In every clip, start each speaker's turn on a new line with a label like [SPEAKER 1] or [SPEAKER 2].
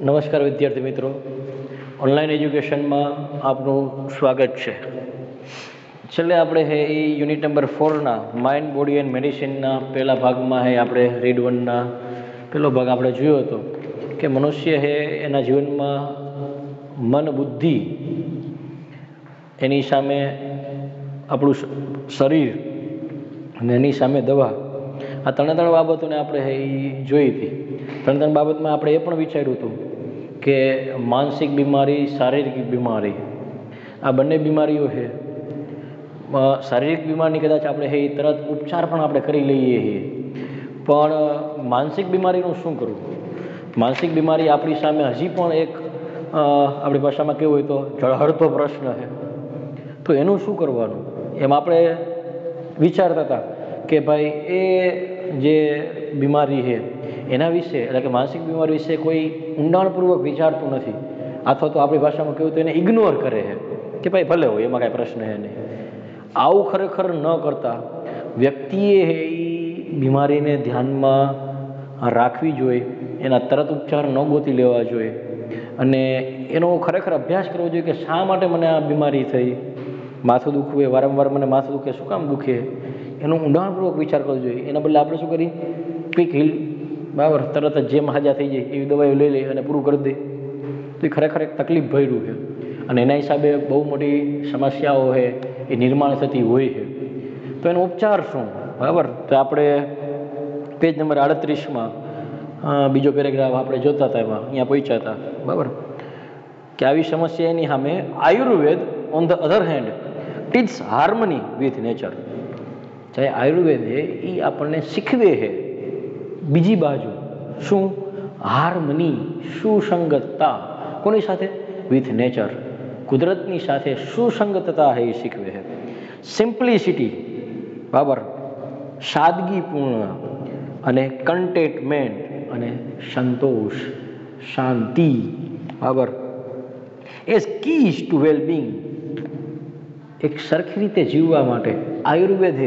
[SPEAKER 1] નમસ્કાર વિદ્યાર્થી મિત્રો, ઓનલાઈન એજ્યુકેશનમાં આપનું સ્વાગત છે. છેલ્લે આપણે એ યુનિટ નંબર 4ના માઇન્ડ બોડી એન્ડ મેડિસિનના પહેલા ભાગમાં આપણે રીડ 1ના પહેલો ભાગ આપણે જોયો હતો કે મનુષ્ય એના જીવનમાં મન બુદ્ધિ, એની સામે આપણું શરીર અને એની સામે દવા, આ ત્રણ બાબતોને આપણે જોઈ હતી. ત્રણ બાબતમાં આપણે એ પણ વિચાર્યું હતું કે માનસિક બીમારી, શારીરિક બીમારી, આ બંને બીમારીઓ છે. શારીરિક બીમારીની કદાચ આપણે તરત ઉપચાર પણ આપણે કરી લઈએ છીએ, પણ માનસિક બીમારીનું શું કરવું? માનસિક બીમારી આપણી સામે હજી પણ એક આપણી ભાષામાં કેવું હોય તો ઝળહળતો પ્રશ્ન છે. તો એનું શું કરવાનું એમ આપણે વિચારતા હતા કે ભાઈ એ જે બીમારી છે એના વિશે, એટલે કે માનસિક બીમારી વિશે કોઈ ઊંડાણપૂર્વક વિચારતું નથી, અથવા તો આપણી ભાષામાં કેવું તો એને ઇગ્નોર કરે છે કે ભાઈ ભલે હોય, એમાં કાંઈ પ્રશ્ન છે નહીં. આવું ખરેખર ન કરતા વ્યક્તિએ એ બીમારીને ધ્યાનમાં રાખવી જોઈએ, એના તરત ઉપચાર ન ગોતી લેવા જોઈએ અને એનો ખરેખર અભ્યાસ કરવો જોઈએ કે શા માટે મને આ બીમારી થઈ, માથું દુખવે, વારંવાર મને માથું દુખે, શું કામ દુખે, એનો ઊંડાણપૂર્વક વિચાર કરવો જોઈએ. એના બદલે આપણે શું કરી, ક્વિક હિલ, બરાબર, તરત જ જેમ હાજા થઈ જાય એવી દવાઓ લઈ લે અને પૂરું કરી દે. તો એ ખરેખર એક તકલીફ ભર્યું છે અને એના હિસાબે બહુ મોટી સમસ્યાઓ છે એ નિર્માણ થતી હોય છે. તો એનો ઉપચાર શું? બરાબર, તો આપણે પેજ નંબર 38માં બીજો પેરેગ્રાફ આપણે જોતા હતા, એમાં અહીંયા પહોંચ્યા હતા, બરાબર, કે આવી સમસ્યા એની સામે Ayurveda on the other hand teach harmony with nature. ચાહે આયુર્વેદ એ આપણને શીખવે છે બીજી બાજુ શું? હાર્મની, સુસંગતતા. કોની સાથે? વિથ નેચર, કુદરતની સાથે સુસંગતતા એ શીખવે છે. સિમ્પ્લિસિટી, બરાબર, સાદગીપૂર્ણ, અને કન્ટેન્ટમેન્ટ અને સંતોષ, શાંતિ, બરાબર, એઝ કીઝ ટુ વેલબિંગ. એક સરખી રીતે જીવવા માટે આયુર્વેદ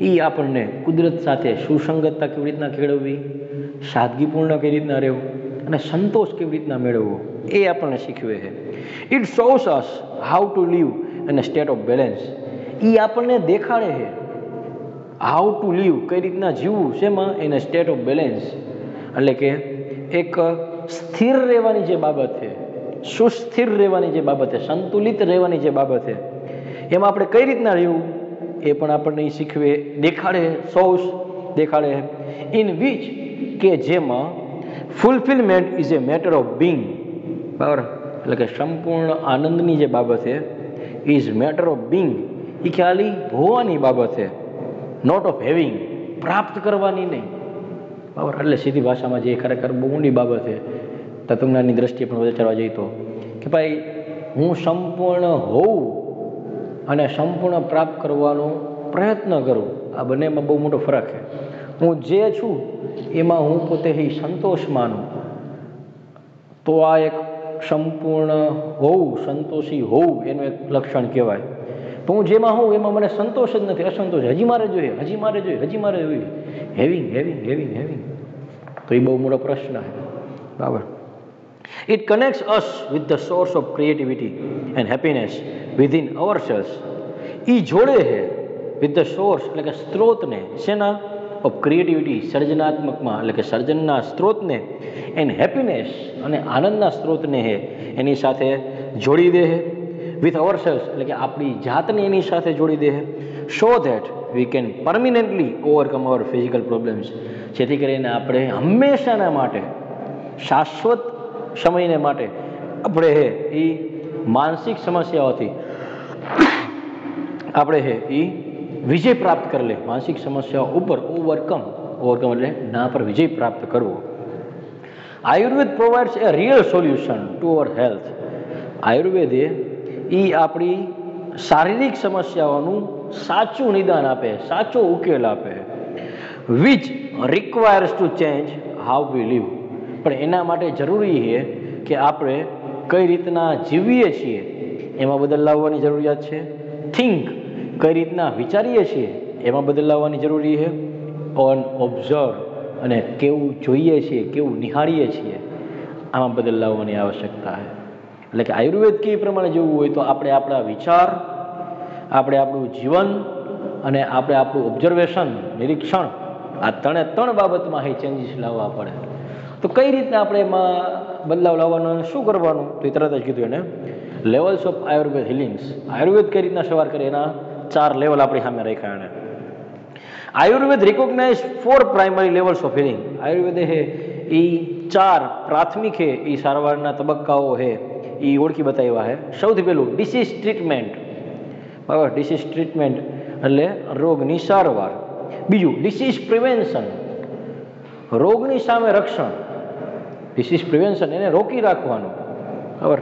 [SPEAKER 1] એ આપણને કુદરત સાથે સુસંગતતા કેવી રીતના કેળવવી, સાદગીપૂર્ણ કેવી રીતના રહેવું અને સંતોષ કેવી રીતના મેળવવો એ આપણને શીખવે છે. It shows us how to live in a state of balance. એ આપણને દેખાડે છે હાઉ ટુ લીવ, કઈ રીતના જીવવું, શેમાં? In a state of balance, એટલે કે એક સ્થિર રહેવાની જે બાબત છે, સુસ્થિર રહેવાની જે બાબત છે, સંતુલિત રહેવાની જે બાબત છે, એમાં આપણે કઈ રીતના રહેવું એ પણ આપણને શીખવે, દેખાડે, સોસ દેખાડે. ઇન વિચ, કે જેમાં fulfilment is a matter of being, બરાબર, એટલે કે સંપૂર્ણ આનંદની જે બાબત છે ઇઝ મેટર ઓફ બિંગ, એ ખાલી હોવાની બાબત છે, નોટ ઓફ હેવિંગ, પ્રાપ્ત કરવાની નહીં, બરાબર. એટલે સીધી ભાષામાં જે ખરેખર બહુ ઊંડી બાબત છે, તત્વજ્ઞાનની દ્રષ્ટિએ પણ વિચારવા જઈએ તો કે ભાઈ હું સંપૂર્ણ હોઉં અને સંપૂર્ણ પ્રાપ્ત કરવાનો પ્રયત્ન કરું, આ બંનેમાં બહુ મોટો ફરક છે. હું જે છું એમાં હું પોતે સંતોષ માનું તો આ એક સંપૂર્ણ હોવું, સંતોષી હોવું એનું એક લક્ષણ કહેવાય. તો હું જેમાં હોઉં એમાં મને સંતોષ જ નથી, અસંતોષ, હજી મારે જોઈએ, હજી મારે જોઈએ, હજી મારે જોઈએ, હેવિંગ હેવિંગ હેવિંગ હેવિંગ. તો એ બહુ મોટો પ્રશ્ન છે, બરાબર. It connects us with the source of creativity and happiness within ourselves. એ જોડે છે વિથ ધ સોર્સ, એટલે કે સ્ત્રોતને, શેના? ઓફ ક્રિએટિવિટી, સર્જનાત્મકમાં, એટલે કે સર્જનના સ્ત્રોતને, એન્ડ હેપીનેસ, અને આનંદના સ્ત્રોતને એની સાથે જોડી દે છે. વિથ અવરસેલ્સ, એટલે કે આપણી જાતને એની સાથે જોડી દે છે. So that we can permanently overcome our physical problems, જેથી કરીને આપણે હંમેશાના માટે, શાશ્વત સમયને માટે આપણે એ માનસિક સમસ્યાઓથી આપણે એ વિજય પ્રાપ્ત કરી લે. માનસિક સમસ્યાઓ ઉપર ઓવરકમ એટલે ના પર વિજય પ્રાપ્ત કરવો. Ayurveda provides a real solution to our health. Ayurveda એ આપણી શારીરિક સમસ્યાઓનું સાચું નિદાન આપે, સાચો ઉકેલ આપે. Which requires to change how we live. પણ એના માટે જરૂરી છે કે આપણે કઈ રીતના જીવીએ છીએ એમાં બદલ લાવવાની જરૂરિયાત છે. થિંક, કઈ રીતના વિચારીએ છીએ એમાં બદલ લાવવાની જરૂરી છે. ઓન ઓબ્ઝર્વ, અને કેવું જોઈએ છીએ, કેવું નિહાળીએ છીએ, આમાં બદલ લાવવાની આવશ્યકતા છે. એટલે કે આયુર્વેદ કે પ્રમાણે જેવું હોય તો આપણે આપણા વિચાર, આપણે આપણું જીવન અને આપણે આપણું ઓબ્ઝર્વેશન, નિરીક્ષણ, આ ત્રણ બાબતમાં એ ચેન્જીસ લાવવા પડે. તો કઈ રીતના આપણે એમાં બદલાવ લાવવાનો અને શું કરવાનું, તો એ તરત જ કીધું એને લેવલ્સ ઓફ આયુર્વેદ હિલિંગ્સ. આયુર્વેદ કઈ રીતના સવાર કરે એના 4 લેવલ આપણી સામે રાખ્યા એને. Ayurveda recognise 4 primary levels of healing. Ayurveda હે એ 4 પ્રાથમિક હે એ સારવારના તબક્કાઓ હે એ ઓળખી બતાવ્યા હે. સૌથી પહેલું ડિસીઝ ટ્રીટમેન્ટ, બરાબર, ડિસીઝ ટ્રીટમેન્ટ એટલે રોગની સારવાર. બીજું ડિસીઝ પ્રિવેન્શન, રોગની સામે રક્ષણ. ડિસીઝ પ્રિવેન્શન એને રોકી રાખવાનું, બરાબર.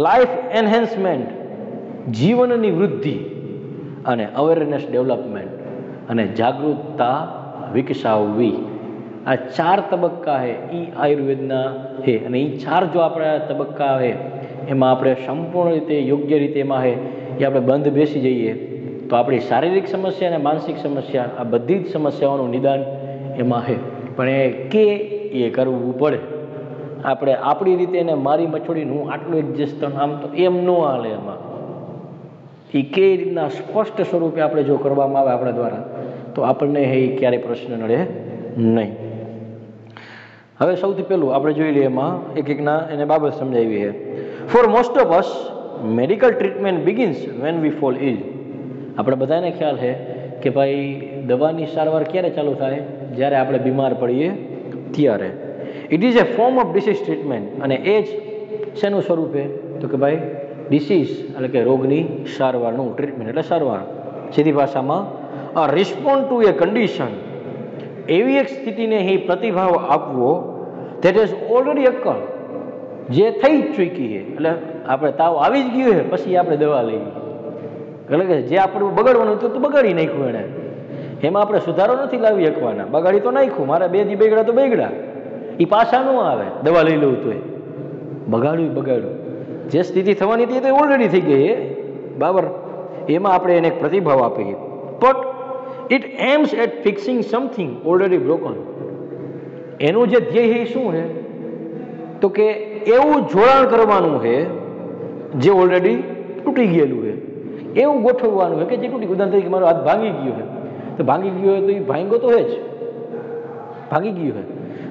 [SPEAKER 1] લાઈફ એન્હેન્સમેન્ટ, જીવનની વૃદ્ધિ. અને અવેરનેસ ડેવલપમેન્ટ, અને જાગૃતતા વિકસાવવી. આ 4 તબક્કા છે એ આયુર્વેદના છે. અને એ 4 જો આપણા તબક્કા છે એમાં આપણે સંપૂર્ણ રીતે યોગ્ય રીતે એમાં છે એ આપણે બંધ બેસી જઈએ તો આપણી શારીરિક સમસ્યા અને માનસિક સમસ્યા આ બધી જ સમસ્યાઓનું નિદાન એમાં છે. પણ એ કરવું પડે. આપણે આપણી રીતે એને મારી મછોડીને હું આટલું એડજસ્ટ આમ તો એમ ન હાલે. એમાં એ કઈ રીતના સ્પષ્ટ સ્વરૂપે આપણે જો કરવામાં આવે આપણા દ્વારા તો આપણને એ ક્યારેય પ્રશ્ન નડે નહીં. હવે સૌથી પહેલું આપણે જોઈ લઈએ એમાં એકના એને બાબત સમજાવી છે. For most of us medical treatment begins when we fall ill. આપણે બધાને ખ્યાલ છે કે ભાઈ દવાની સારવાર ક્યારે ચાલુ થાય, જ્યારે આપણે બીમાર પડીએ ત્યારે. It is A form of disease treatment. અને એ જ શેનું સ્વરૂપે, તો કે ભાઈ ડિસીઝ એટલે કે રોગની સારવારનું ટ્રીટમેન્ટ એટલે સારવાર. સીધી ભાષામાં અ રિસ્પોન્ડ ટુ એ કન્ડિશન, એવી એક સ્થિતિને અહીં પ્રતિભાવ આપવો ધેટ ઇઝ ઓલરેડી અકર, જે થઈ જ ચૂકી છે. એટલે આપણે તાવ આવી જ ગયું છે પછી આપણે દવા લઈએ. એટલે કે જે આપણું બગડવાનું હતું તો બગાડી નાખ્યું એને, એમાં આપણે સુધારો નથી લાવી શકવાના. બગાડી તો નાખ્યું, મારા 2 દી બગડ્યા તો બગડ્યા, એ પાછા ન આવે. દવા લઈ લઉં તો બગાડ્યું. જે સ્થિતિ થવાની હતી તો ઓલરેડી થઈ ગઈ છે, બરાબર. એમાં આપણે એને એક પ્રતિભાવ આપીએ. But it aims at fixing something already broken. એનું જે ધ્યેય છે શું છે, તો કે એવું જોડાણ કરવાનું છે જે ઓલરેડી તૂટી ગયેલું છે, એવું ગોઠવવાનું છે કે જે તૂટી. ઉદાહરણ તરીકે મારો હાથ ભાંગી ગયો છે, તો ભાંગી ગયો હોય તો એ ભાંગો તો છે જ, ભાંગી ગયું છે.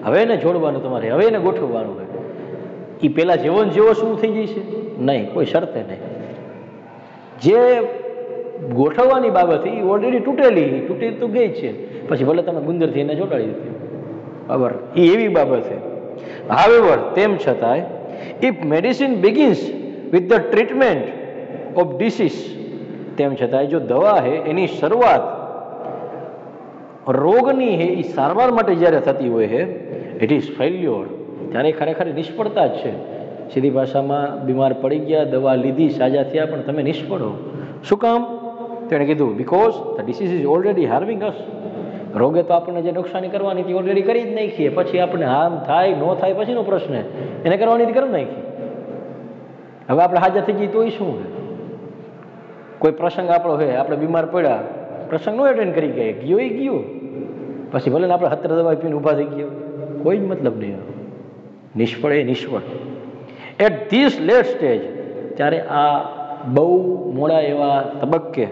[SPEAKER 1] હવે એને જોડવાનું તમારે, હવે એને ગોઠવવાનું છે. એ પેલા જેવો શું થઈ જશે નહીં, કોઈ શરતે નહીં. જે ગોઠવવાની બાબત એ ઓલરેડી તૂટી તો ગઈ છે, પછી ભલે તમે ગુંદરથી એને જોડાડી દીધી, બરાબર. એ એવી બાબત છે. હાવેવર તેમ છતાંય if medicine begins with the treatment of disease, તેમ છતાંય જો દવા છે એની શરૂઆત રોગની છે એ સારવાર માટે જ્યારે થતી હોય છે, ઇટ ઇઝ ફેલ્યોર, ત્યારે ખરેખર નિષ્ફળતા જ છે. સીધી ભાષામાં બીમાર પડી ગયા, દવા લીધી, સાજા થયા, પણ તમે નિષ્ફળ હો. શું કામ? તેણે કીધું because the disease is already harming us. રોગે તો આપણને જે નુકસાની કરવાની હતી ઓલરેડી કરી જ નાખીએ, પછી આપણે હાર્મ થાય ન થાય પછીનો પ્રશ્ન, એને કરવાની હતી કરી નાખી. હવે આપણે હાજર થઈ જઈએ તો શું છે? કોઈ પ્રસંગ આપણો હોય, આપણે બીમાર પડ્યા, પ્રસંગ નો એટેન્ડ કરી ગયા, ગયો પછી ભલે ને આપણે 17 દવા પીને ઊભા થઈ ગયો, કોઈ જ મતલબ નહીં. નિષ્ફળ. એટ ધીસ લેટ સ્ટેજ, ત્યારે આ બહુ મોડા એવા તબક્કે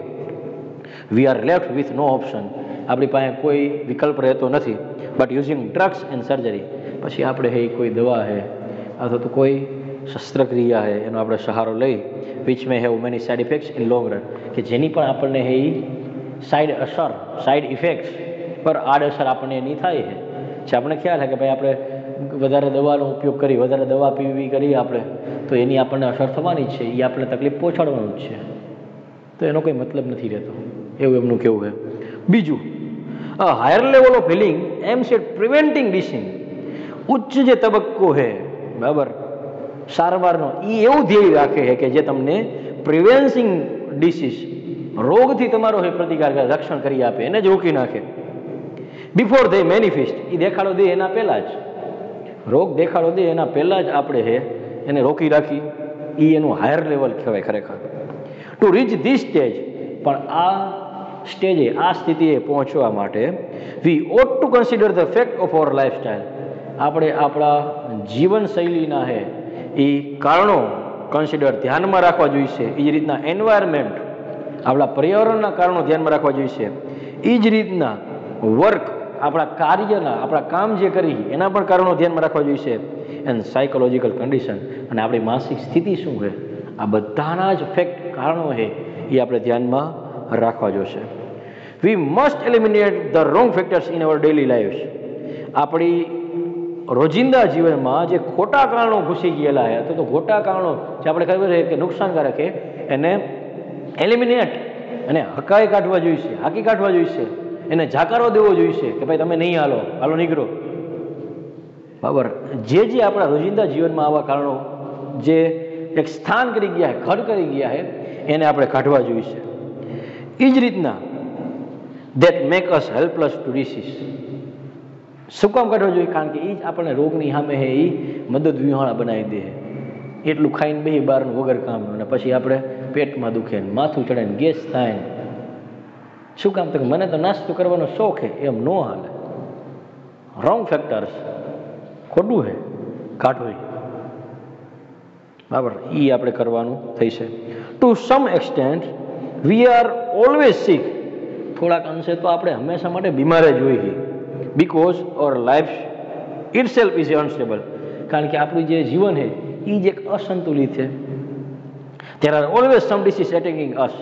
[SPEAKER 1] we are left with no option, આપણી પાસે કોઈ વિકલ્પ રહેતો નથી. But using drugs and surgery, પછી આપણે કોઈ દવા છે અથવા તો કોઈ શસ્ત્રક્રિયા છે એનો આપણે સહારો લઈ, which may have many side effects in long run, કે જેની પણ આપણને સાઇડ ઇફેક્ટ્સ પર આડઅસર આપણને એની થાય છે. જે આપણે ખ્યાલ છે કે ભાઈ આપણે વધારે દવાનો ઉપયોગ કરી, વધારે દવા પીવી કરીએ આપણે તો એની આપણને અસર થવાની જ છે, એ આપણને તકલીફ પહોંચાડવાનું જ છે. તો એનો કોઈ મતલબ નથી રહેતો, એવું એમનું કહેવું છે. બીજું, higher level of healing aims at preventing disease. ઉચ્ચ જે તબક્કો છે, બરાબર, સારવારનો, એ એવું ધ્યેય રાખે છે કે જે તમને પ્રિવેન્સિંગ ડિસીઝ, રોગથી તમારો પ્રતિકાર રક્ષણ કરી આપે, એને જ રોકી નાખે. બિફોર ધે મેનિફેસ્ટ, એ દેખાડો દે એના પહેલાં જ, રોગ દેખાડો દે એના પહેલાં જ આપણે એને રોકી રાખી, એ એનું હાયર લેવલ કહેવાય ખરેખર. ટુ રીચ ધીસ સ્ટેજ, પણ આ સ્ટેજે, આ સ્થિતિએ પહોંચવા માટે we ought to consider the fact of our lifestyle. આપણે આપણા જીવનશૈલીના હે એ કારણો કન્સિડર ધ્યાનમાં રાખવા જોઈશે. એ જ રીતના એન્વાયરમેન્ટ આપણા પર્યાવરણના કારણો ધ્યાનમાં રાખવા જોઈશે. એ જ રીતના વર્ક આપણા કાર્યના આપણા કામ જે કરી એના પણ કારણો ધ્યાનમાં રાખવા જોઈશે. એન્ડ સાયકોલોજીકલ કન્ડિશન અને આપણી માનસિક સ્થિતિ શું છે, આ બધાના જ ફેક્ટ કારણો છે એ આપણે ધ્યાનમાં રાખવા જોશે. We must eliminate the wrong factors in our daily life. આપણી રોજિંદા જીવનમાં જે ખોટા કારણો ઘૂસી ગયેલા છે અથવા તો ખોટા કારણો જે આપણે ખબર છે કે નુકસાનકારક છે એને એલિમિનેટ અને હકાઈ કાઢવા જોઈશે, હાકી કાઢવા જોઈશે, એને જાકારો દેવો જોઈશે કે ભાઈ તમે નહીં હાલો નીકળો. બરાબર. જે આપણા રોજિંદા જીવનમાં આવા કારણો જે એક સ્થાન કરી ગયા છે, ઘર કરી ગયા છે, એને આપણે કાઢવા જોઈશે. એ જ રીતના that make us helpless to disease. શું કામ કાઢવા જોઈએ? કારણ કે એ જ આપણને રોગની સામે છે એ મદદ વિહોણા બનાવી દે. એટલું ખાઈને બે બહારનું વગર કામનું અને પછી આપણે પેટમાં દુખે ને માથું ચડે ને ગેસ થાય ને. શું કામ? તો મને તો નાસ્તો કરવાનો શોખ છે, એમ ન હાલે. રોંગ ફેક્ટર્સ, ખોટું છે, કાઢવું. બરાબર. એ આપણે કરવાનું થશે. To some extent we are always sick. થોડાક અંશે તો આપણે હંમેશા માટે બીમાર જ હોઈએ. Because our life itself is unstable. કારણ કે આપણું જે જીવન છે એ જ એક અસંતુલિત છે. there are always some disease attacking us.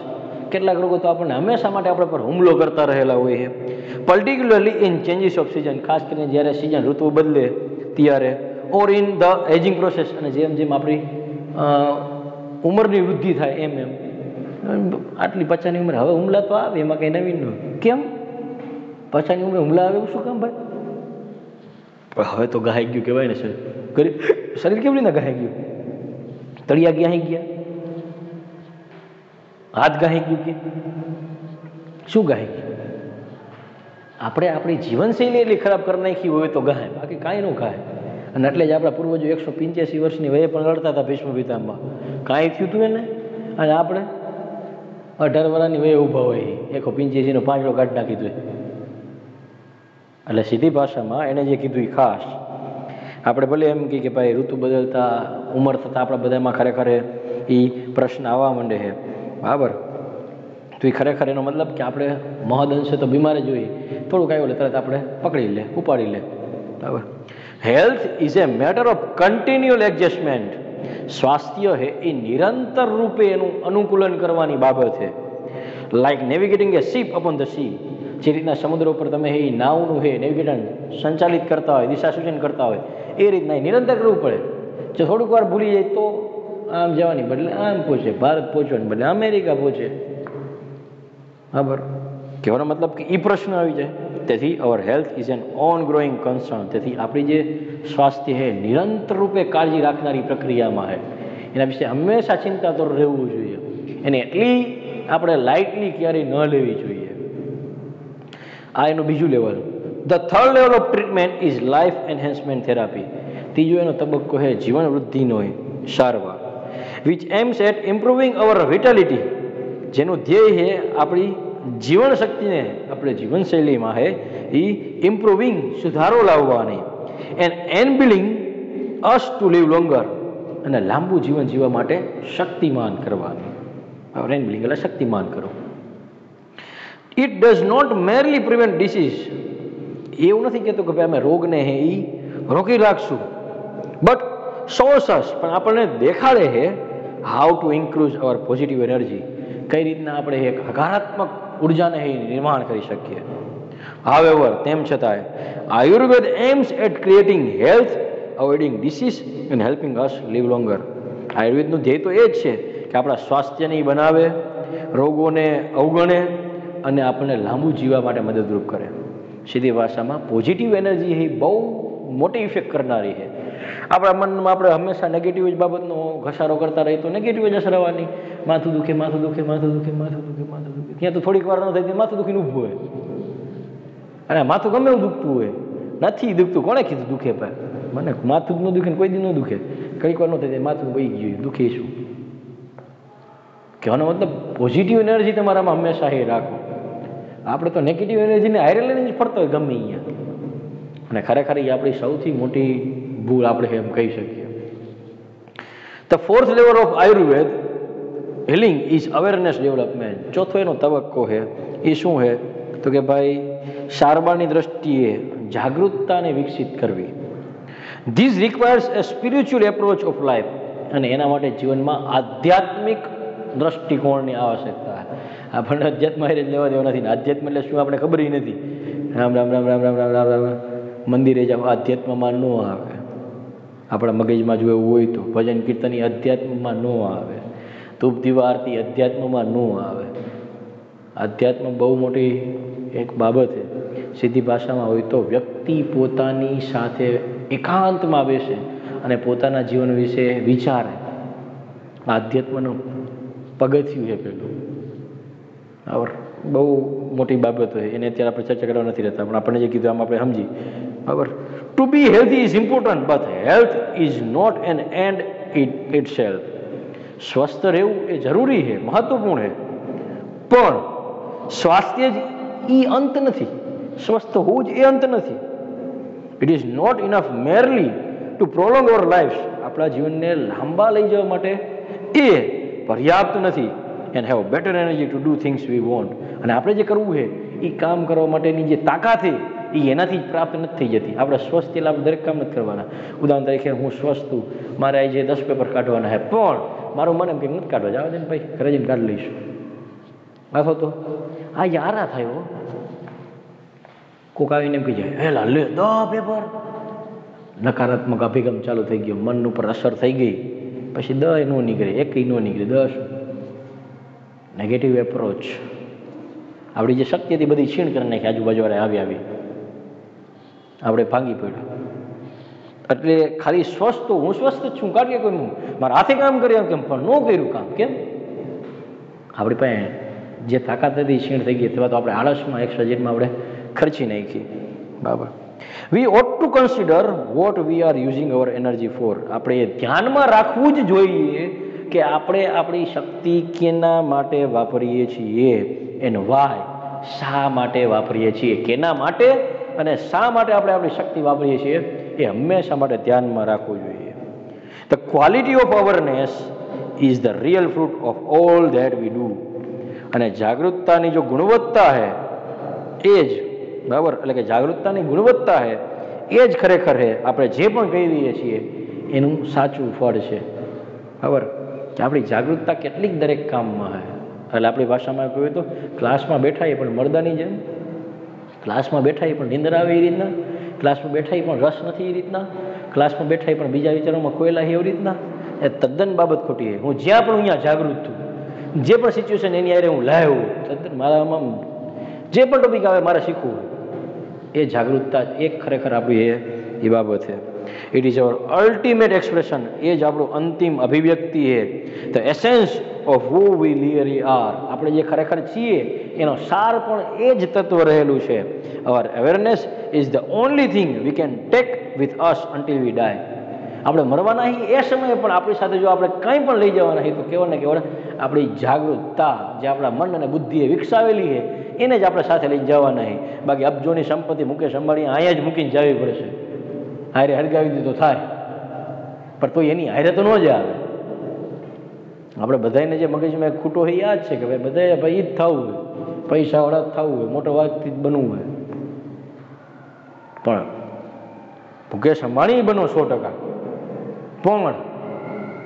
[SPEAKER 1] કેટલાક રોગો તો આપણને હંમેશા માટે આપણા પર હુમલો કરતા રહેલા હોય છે. Particularly in changes off season, ખાસ કરીને જ્યારે સિઝન ઋતુ બદલે ત્યારે, or in the ageing process, અને જેમ જેમ આપણી ઉંમરની વૃદ્ધિ થાય એમ આટલી 50ની ઉંમર હવે હુમલા તો આવે, એમાં કંઈ નવીન ન. કેમ 50ની ઉંમરે હુમલા આવે એવું શું કામ ભાઈ? હવે તો ગહાઈ ગયું કહેવાય ને શરીર કેવી રીતના ગહાઈ ગયું? તળિયા ગહાઈ ગયા, હાથ ગહાઈ ગયું કે શું ગહાઈ ગયું? આપણે આપણી જીવનશૈલી એટલી ખરાબ કરી નાખી હોય તો ગહાય, બાકી કાંઈ ન ગહાય. અને એટલે જ આપણા પૂર્વજો 185 વર્ષની વયે પણ લડતા હતા ભીષ્મ પિતામહ. કાંઈ થયું હતું એને? અને આપણે 18 વર્ષની વયે ઊભા હોય 185નો પાંચડો કાઢી નાખી હતું. એટલે સીધી ભાષામાં એને જે કીધું એ ખાસ. આપણે ભલે એમ કે ભાઈ ઋતુ બદલતા ઉંમર થતાં આપણા બધામાં ખરેખર એ પ્રશ્ન આવવા માંડે છે. બરાબર. તો એ ખરેખર એનો મતલબ કે આપણે મહદઅંશે તો બીમાર જ હોઈએ, થોડુંક આવ્યું એટલે તરત આપણે પકડી લે, ઉપાડી લે. બરાબર. Health is a matter of કન્ટિન્યુઅલ adjustment. સ્વાસ્થ્ય છે એ નિરંતર રૂપે એનું અનુકૂલન કરવાની બાબત છે. Like navigating a ship upon the sea. જે રીતના સમુદ્ર ઉપર તમે એ નાવનું છે નેવિગેશન સંચાલિત કરતા હોય, દિશા સૂચન કરતા હોય, એ રીતના એ નિરંતર કરવું પડે. જો થોડુંક વાર ભૂલી જાય તો આમ જવાની બદલે આમ પહોંચે, ભારત પહોંચવાની બદલે અમેરિકા પહોંચે. બરાબર. કહેવાનો મતલબ કે એ પ્રશ્ન આવી જાય. તેથી અવર health is an on growing concern. તેથી આપણી જે સ્વાસ્થ્ય છે નિરંતર રૂપે કાળજી રાખનારી પ્રક્રિયામાં છે. એના વિશે હંમેશા ચિંતાતુર રહેવું જોઈએ. એને એટલી આપણે લાઇટલી ક્યારેય ન લેવી જોઈએ. આ એનું બીજું level. The third level of treatment is life enhancement therapy. ત્રીજો એનો તબક્કો છે જીવન વૃદ્ધિનો સારવાર, which aims at improving our vitality. જેનું ધ્યેય છે આપણી જીવન શક્તિને આપણે જીવનશૈલીમાં છે એ ઇમ્પ્રુવિંગ સુધારો લાવવાની, and enabling us to live longer. અને લાંબુ જીવન જીવવા માટે શક્તિમાન કરવાની. એનબિલિંગ એટલે શક્તિમાન કરો. It does not merely prevent disease. એવું નથી કહેતો કે ભાઈ અમે રોગને હે એ રોકી રાખશું, બટ શોસ અસ, પણ આપણને દેખાડે છે how to increase our positive energy. કઈ રીતના આપણે એક હકારાત્મક ઉર્જાને નિર્માણ કરી શકીએ. હાવેવર, તેમ છતાંય Ayurveda aims at creating health, avoiding disease and helping us live longer. આયુર્વેદનું ધ્યેય તો એ જ છે કે આપણા સ્વાસ્થ્યને બનાવે, રોગોને અવગણે અને આપણને લાંબુ જીવવા માટે મદદરૂપ કરે. સીધી ભાષામાં પોઝિટિવ એનર્જી એ બહુ મોટી ઇફેક્ટ કરનારી છે. આપણા મનમાં આપણે હંમેશા નેગેટિવ જ બાબતનો ઘસારો કરતા રહીએ તો નેગેટિવ જ અસર આવવાની. માથું દુખે, માથું દુખે, માથું દુખે, માથું દુખે, માથું દુખે. ત્યાં તો થોડીક વાર ન થાય માથું દુખીને ઊભું હોય. અને માથું ગમે એવું દુખતું હોય, નથી દુખતું. કોણે કીધું દુખે? ભાઈ મને માથું જ ન દુખે ને કોઈ દી ન દુખે. કઈક વાર ન થાય માથું વહી ગયું, દુખે શું? કહેવાનો મતલબ પોઝિટિવ એનર્જી તમારામાં હંમેશા એ રાખો. આપણે તો નેગેટિવ એનર્જીને હારે લઈને જ ફરતો હોય ગમે અહીંયા. અને ખરેખર એ આપણી સૌથી મોટી ભૂલ આપણે એમ કહી શકીએ. The fourth level of Ayurveda healing is awareness development. ચોથો એનો તબક્કો છે એ શું છે તો કે ભાઈ સારવારની દ્રષ્ટિએ જાગૃતતાને વિકસિત કરવી. This requires A spiritual approach of life. અને એના માટે જીવનમાં આધ્યાત્મિક દ્રષ્ટિકોણની આવશ્યકતા. આપણને અધ્યાત્મ લેવા દેવા નથી. આધ્યાત્મ એટલે શું આપણે ખબર નથી. રામ રામ રામ રામ રામ રામ રામ રામ મંદિરે જાવ આધ્યાત્મમાં ન આવે. આપણા મગજમાં જો એવું હોય તો ભજન કીર્તન અધ્યાત્મમાં ન આવે. ધૂપ દીવા આરતી અધ્યાત્મમાં ન આવે. અધ્યાત્મ બહુ મોટી એક બાબત છે. સીધી ભાષામાં હોય તો વ્યક્તિ પોતાની સાથે એકાંતમાં બેસે અને પોતાના જીવન વિશે વિચારે. આધ્યાત્મનું પગથિયું છે પેલું. બરાબર, બહુ મોટી બાબત હોય એને અત્યારે આપણે ચર્ચા કરવા નથી રહેતા, પણ આપણને જે કીધું આમ આપણે સમજી. બરાબર, to be healthy is important but health is not an end itself. સ્વસ્થ રહેવું એ જરૂરી છે, મહત્વપૂર્ણ છે, પણ સ્વાસ્થ્ય જ એ અંત નથી. સ્વસ્થ હોવું જ એ અંત નથી. It is not enough merely to prolong our life. આપણા જીવનને લાંબા લઈ જવા માટે એ પર્યાપ્ત નથી. And have better energy to do things we want. અને આપણે જે કરવું છે એ કામ કરવા માટેની જે તાકાત છે એ એનાથી જ પ્રાપ્ત નથી થઈ જતી. આપણે સ્વસ્થ એટલે આપણે દરેક કામ નથી કરવાના. ઉદાહરણ તરીકે હું સ્વસ્થ છું, મારે આજે 10 પેપર કાઢવાના છે, પણ મારું મન એમ કે નથી કાઢવા, જવા દે ને ભાઈ, ઘરે જઈને કાઢી લઈશું. અથવા તો આ યારા થાય કોક આવીને એમ કહી જાય હેલા લે 10 પેપર. નકારાત્મક અભિગમ ચાલુ થઈ ગયો, મન ઉપર અસર થઈ ગઈ, પછી 10 ન નીકળે, 1 ન નીકળે, 10. Negative approach. આપણી જે શક્તિ હતી બધી છીણ કરી નાખી. આજુબાજુવાળા આવી આપણે ભાંગી પડ્યું. એટલે ખાલી સ્વસ્થ, હું સ્વસ્થ જ છું, કાઢીએ કોઈ મારા હાથે કામ કર્યા કેમ, પણ ન કર્યું કામ કેમ? આપણી પાસે જે તાકાત હતી છીણ થઈ ગઈ, અથવા તો આપણે આળસમાં એક્સ્ટ્રા આપણે ખર્ચી નાખી. બરાબર. We ought to consider what we are using our energy for. આપણે એ ધ્યાનમાં રાખવું જ જોઈએ કે આપણે આપણી શક્તિ કેના માટે વાપરીએ છીએ, એન વાય, શા માટે વાપરીએ છીએ, કેના માટે અને શા માટે આપણે આપણી શક્તિ વાપરીએ છીએ એ હંમેશા માટે ધ્યાનમાં રાખવું જોઈએ. The quality of awareness is the real fruit of all that we do. અને જાગૃતતાની જો ગુણવત્તા છે એ જ, બરાબર, એટલે કે જાગૃતતાની ગુણવત્તા છે એ જ ખરેખર છે આપણે જે પણ કહી દઈએ છીએ એનું સાચું ફળ છે. બરાબર, કે આપણી જાગૃતતા કેટલીક દરેક કામમાં છે. એટલે આપણી ભાષામાં કહ્યું તો ક્લાસમાં બેઠા એ પણ મરદાની જેમ, ક્લાસમાં બેઠા એ પણ નિંદર આવે એ રીતના, ક્લાસમાં બેઠા એ પણ રસ નથી એ રીતના, ક્લાસમાં બેઠા એ પણ બીજા વિચારોમાં ખોયેલા એવી રીતના. એ તદ્દન બાબત ખોટી છે. હું જ્યાં પણ અહીંયા જાગૃત છું, જે પણ સિચ્યુએશન એની આરે હું લાવ્યો, તદ્દન મારામાં જે પણ ટોપિક આવે મારે શીખવું, એ જાગૃતતા એક ખરેખર આપણી એ બાબત છે. It is our ultimate expression. એ જ આપણું અંતિમ અભિવ્યક્તિ છે. The essence of who we really are. આપણે જે ખરેખર છીએ એનો સાર પણ એ જ તત્વ રહેલું છે. Our awareness is the only thing we can take with us until we die. આપણે મરવાના એ સમયે પણ આપણી સાથે જો આપણે કંઈ પણ લઈ જવાના હોય તો કેવળ ને કેવળ આપણી જાગૃતતા જે આપણા મન અને બુદ્ધિએ વિકસાવેલી છે એને જ આપણે સાથે લઈ જવાના છે. બાકી અબજોની સંપત્તિ મુકેશ અંબાણી અહીંયા જ મૂકીને જવી પડશે. હારે હરગાવી દીધો થાય, પણ તો એની હારે તો ન જ આવે. આપણે બધાને જે મગજમાં ખૂટો હોય યાદ છે કે ભાઈ બધાએ ભાઈ જ થવું હોય, પૈસાવાળા જ થવું હોય, મોટો વાતથી જ બનવું હોય, પણ મુકેશ અંબાણી બનો 100%, પણ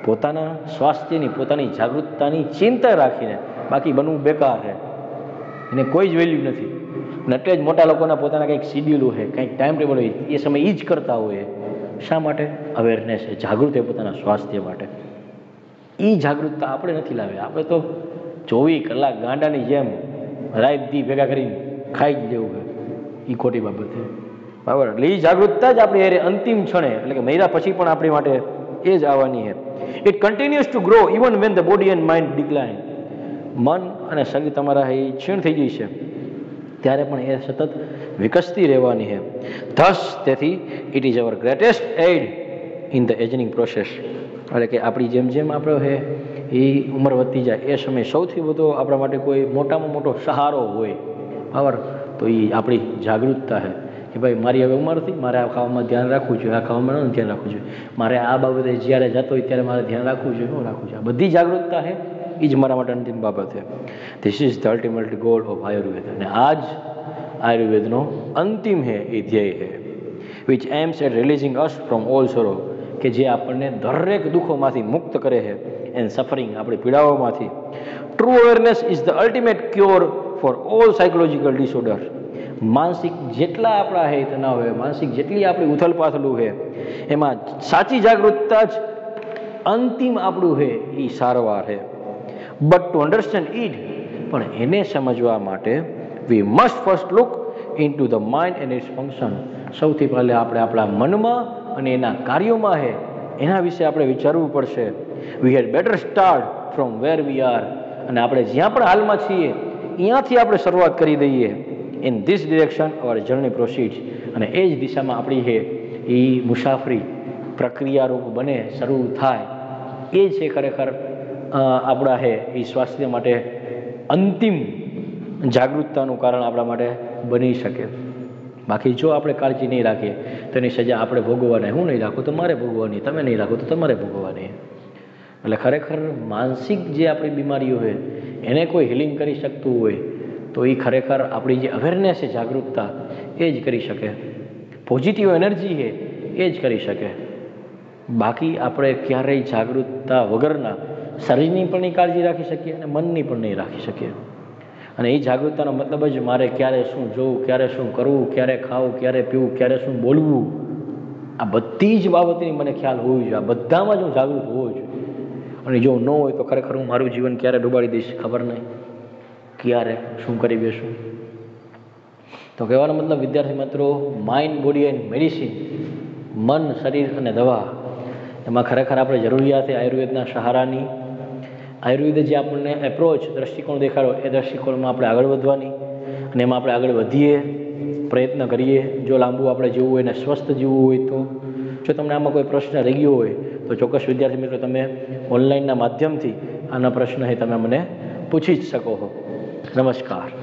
[SPEAKER 1] પોતાના સ્વાસ્થ્યની, પોતાની જાગૃતતાની ચિંતા રાખીને. બાકી બનવું બેકાર છે, એને કોઈ જ વેલ્યુ નથી. અને એટલે જ મોટા લોકોના પોતાના કંઈક શિડ્યુલ હોય, કંઈક ટાઈમ ટેબલ હોય, એ સમય એ જ કરતા હોય. શા માટે? અવેરનેસ, જાગૃત એ પોતાના સ્વાસ્થ્ય માટે. એ જાગૃતતા આપણે નથી લાવ્યા. આપણે તો 24 કલાક ગાંડાની જેમ રાત દી ભેગા કરીને ખાઈ જ લેવું હોય. એ ખોટી બાબત છે. બરાબર, એટલે એ જાગૃતતા જ આપણી અરે અંતિમ ક્ષણે, એટલે કે મહિના પછી પણ આપણી માટે એ જ આવવાની છે. It continuous two grow even when the body and mind decline. મન અને શરીર તમારા એ ક્ષીણ થઈ જાય છે ત્યારે પણ એ સતત વિકસતી રહેવાની છે. ધસ, તેથી it is our greatest aid in the ageing process. એટલે કે આપણી જેમ જેમ આપણે છે એ ઉંમર વધતી જાય એ સમય સૌથી વધુ આપણા માટે કોઈ મોટામાં મોટો સહારો હોય, બરાબર, તો એ આપણી જાગૃતતા છે. કે ભાઈ મારી હવે ઉંમર હતી, મારે આ ખાવામાં ધ્યાન રાખવું જોઈએ, આ ખાવામાં ન ધ્યાન રાખવું જોઈએ, મારે આ બાબતે જ્યારે જતો હોય ત્યારે મારે ધ્યાન રાખવું જોઈએ, ન રાખવું જોઈએ. આ બધી જાગૃતતા છે એ જ મારા માટે અંતિમ બાબત છે. This is the ultimate goal of Ayurveda. અને આ જ આયુર્વેદનો અંતિમ છે એ ધ્યેય છે, which aims at releasing us from all sorrow, કે જે આપણને દરેક દુઃખોમાંથી મુક્ત કરે છે, એન્ડ સફરિંગ, આપણી પીડાઓમાંથી. True awareness is the ultimate cure for all psychological disorder. માનસિક જેટલા આપણા હે તણાવ છે, માનસિક જેટલી આપણી ઉથલપાથલું છે, એમાં સાચી જાગૃતતા જ અંતિમ આપણું છે એ સારવાર છે. બટ ટુ અન્ડરસ્ટેન્ડ ઇટ, પણ એને સમજવા માટે we must first look into the mind and its function. સૌથી પહેલાં આપણે આપણા મનમાં અને એના કાર્યોમાં છે એના વિશે આપણે વિચારવું પડશે. We had better start from where we are. અને આપણે જ્યાં પણ હાલમાં છીએ અહીંયાથી આપણે શરૂઆત કરી દઈએ. In this direction our journey proceeds. અને એ જ દિશામાં આપણી છે એ મુસાફરી પ્રક્રિયારૂપ બને, શરૂ થાય. એ છે ખરેખર આપણા છે એ સ્વાસ્થ્ય માટે અંતિમ જાગૃતતાનું કારણ આપણા માટે બની શકે. બાકી જો આપણે કાળજી નહીં રાખીએ તો એની સજા આપણે ભોગવવાની. હું નહીં રાખું તો મારે ભોગવવાની, તમે નહીં રાખો તો તમારે ભોગવવાની. એટલે ખરેખર માનસિક જે આપણી બીમારીઓ હોય એને કોઈ હિલિંગ કરી શકતું હોય તો એ ખરેખર આપણી જે અવેરનેસ છે, જાગૃતતા, એ જ કરી શકે. પોઝિટિવ એનર્જી છે એ જ કરી શકે. બાકી આપણે ક્યારેય જાગૃતતા વગરના શરીરની પણ નહીં કાળજી રાખી શકીએ અને મનની પણ નહીં રાખી શકીએ. અને એ જાગૃતતાનો મતલબ જ મારે ક્યારે શું જોવું, ક્યારે શું કરવું, ક્યારે ખાવું, ક્યારે પીવું, ક્યારે શું બોલવું, આ બધી જ બાબતની મને ખ્યાલ હોવી જોઈએ. આ બધામાં જ હું જાગૃત હોવો જોઈએ. અને જો ન હોય તો ખરેખર હું મારું જીવન ક્યારે ડૂબાડી દઈશ ખબર નહીં, ક્યારે શું કરી બેસું. તો કહેવાનો મતલબ વિદ્યાર્થી મિત્રો, માઇન્ડ, બોડી એન્ડ મેડિસિન, મન, શરીર અને દવા, એમાં ખરેખર આપણે જરૂરિયાત છે આયુર્વેદના સહારાની. આયુર્વેદે જે આપણને એપ્રોચ, દૃષ્ટિકોણ દેખાડ્યો એ દૃષ્ટિકોણમાં આપણે આગળ વધવાની અને એમાં આપણે આગળ વધીએ, પ્રયત્ન કરીએ. જો લાંબુ આપણે જીવવું હોય ને સ્વસ્થ જીવવું હોય તો. જો તમને આમાં કોઈ પ્રશ્ન રહી ગયો હોય તો ચોક્કસ વિદ્યાર્થી મિત્રો તમે ઓનલાઈનના માધ્યમથી આના પ્રશ્ન એ તમે મને પૂછી જ શકો છો. નમસ્કાર.